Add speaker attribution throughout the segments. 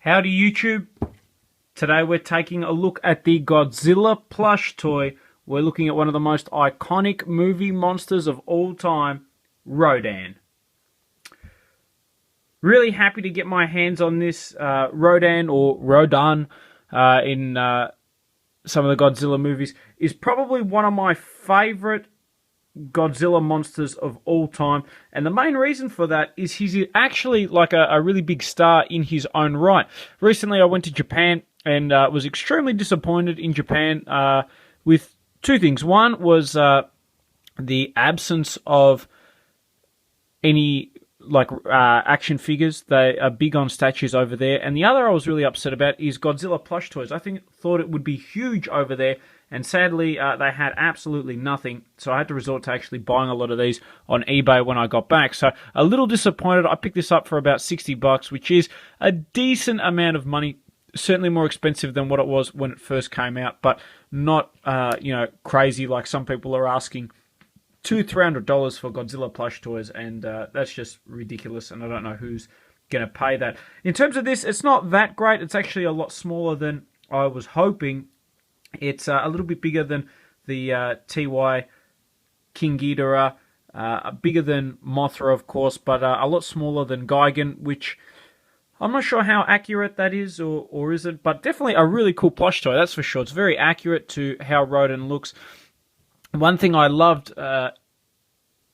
Speaker 1: Howdy YouTube. Today we're taking a look at the Godzilla plush toy. We're looking at one of the most iconic movie monsters of all time, Rodan. Really happy to get my hands on this Rodan, or Rodan in some of the Godzilla movies. Is probably one of my favorite Godzilla monsters of all time, and the main reason for that is he's actually like a really big star in his own right. Recently I went to Japan and was extremely disappointed in Japan with two things. One was the absence of any action figures. They are big on statues over there, and the other I was really upset about is Godzilla plush toys. I thought it would be huge over there, and sadly they had absolutely nothing, so I had to resort to actually buying a lot of these on eBay when I got back. So a little disappointed. I picked this up for about $60, which is a decent amount of money. Certainly more expensive than what it was when it first came out, but not crazy like some people are asking. $200-300 for Godzilla plush toys, and that's just ridiculous, and I don't know who's going to pay that. In terms of this, it's not that great. It's actually a lot smaller than I was hoping. It's a little bit bigger than the TY King Ghidorah, bigger than Mothra, of course, but a lot smaller than Gigan, which I'm not sure how accurate that is, or isn't, but definitely a really cool plush toy, that's for sure. It's very accurate to how Rodan looks. One thing I loved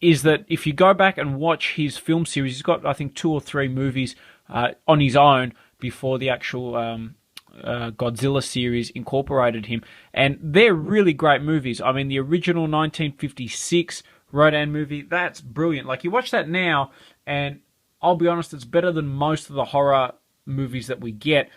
Speaker 1: is that if you go back and watch his film series, he's got, I think, 2 or 3 movies on his own before the actual Godzilla series incorporated him, and they're really great movies. I mean, the original 1956 Rodan movie, that's brilliant. Like, you watch that now, and I'll be honest, it's better than most of the horror movies that we get,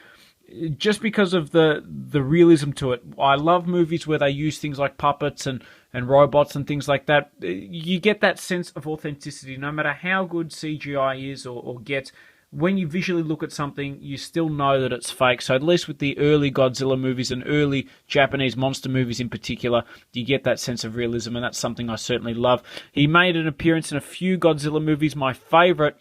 Speaker 1: just because of the realism to it. I love movies where they use things like puppets and robots and things like that. You get that sense of authenticity, no matter how good CGI is or gets. When you visually look at something, you still know that it's fake. So at least with the early Godzilla movies and early Japanese monster movies in particular, you get that sense of realism, and that's something I certainly love. He made an appearance in a few Godzilla movies. My favorite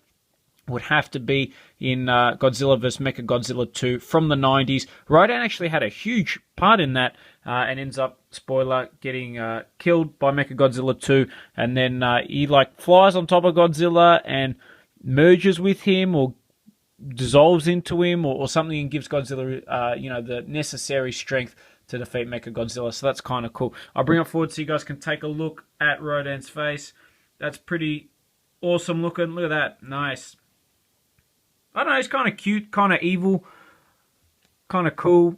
Speaker 1: would have to be in Godzilla vs. Mecha-Godzilla 2 from the 90s. Rodan actually had a huge part in that and ends up, spoiler, getting killed by Mecha-Godzilla 2, and then he flies on top of Godzilla and merges with him or dissolves into him or something, and gives Godzilla the necessary strength to defeat Mecha-Godzilla. So that's kind of cool. I'll bring it forward so you guys can take a look at Rodan's face. That's pretty awesome looking. Look at that. Nice. I don't know, he's kind of cute, kind of evil, kind of cool,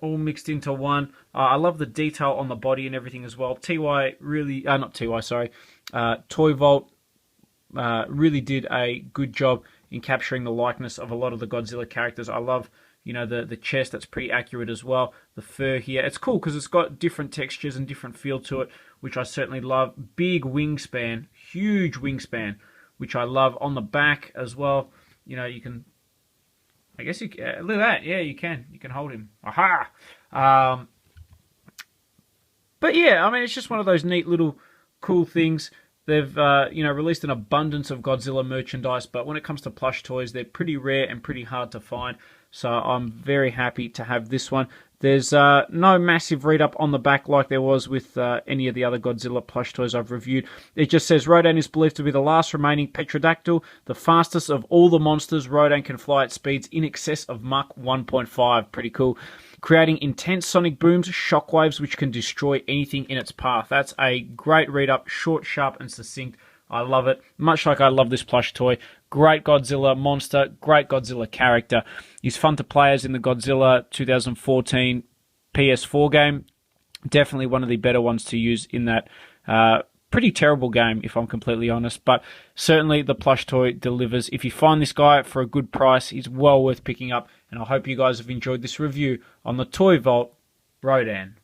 Speaker 1: all mixed into one. I love the detail on the body and everything as well. Toy Vault really did a good job in capturing the likeness of a lot of the Godzilla characters. I love, the chest, that's pretty accurate as well. The fur here, it's cool because it's got different textures and different feel to it, which I certainly love. Big wingspan, huge wingspan, which I love. On the back as well. You can, I guess look at that. Yeah, you can hold him. Aha! But yeah, I mean, it's just one of those neat little cool things. They've, released an abundance of Godzilla merchandise, but when it comes to plush toys, they're pretty rare and pretty hard to find. So I'm very happy to have this one. There's no massive read-up on the back like there was with any of the other Godzilla plush toys I've reviewed. It just says, Rodan is believed to be the last remaining Petrodactyl, the fastest of all the monsters. Rodan can fly at speeds in excess of Mach 1.5. Pretty cool. Creating intense sonic booms, shockwaves, which can destroy anything in its path. That's a great read-up, short, sharp, and succinct. I love it. Much like I love this plush toy. Great Godzilla monster, great Godzilla character. He's fun to play as in the Godzilla 2014 PS4 game. Definitely one of the better ones to use in that pretty terrible game, if I'm completely honest. But certainly the plush toy delivers. If you find this guy for a good price, he's well worth picking up. And I hope you guys have enjoyed this review on the Toy Vault Rodan.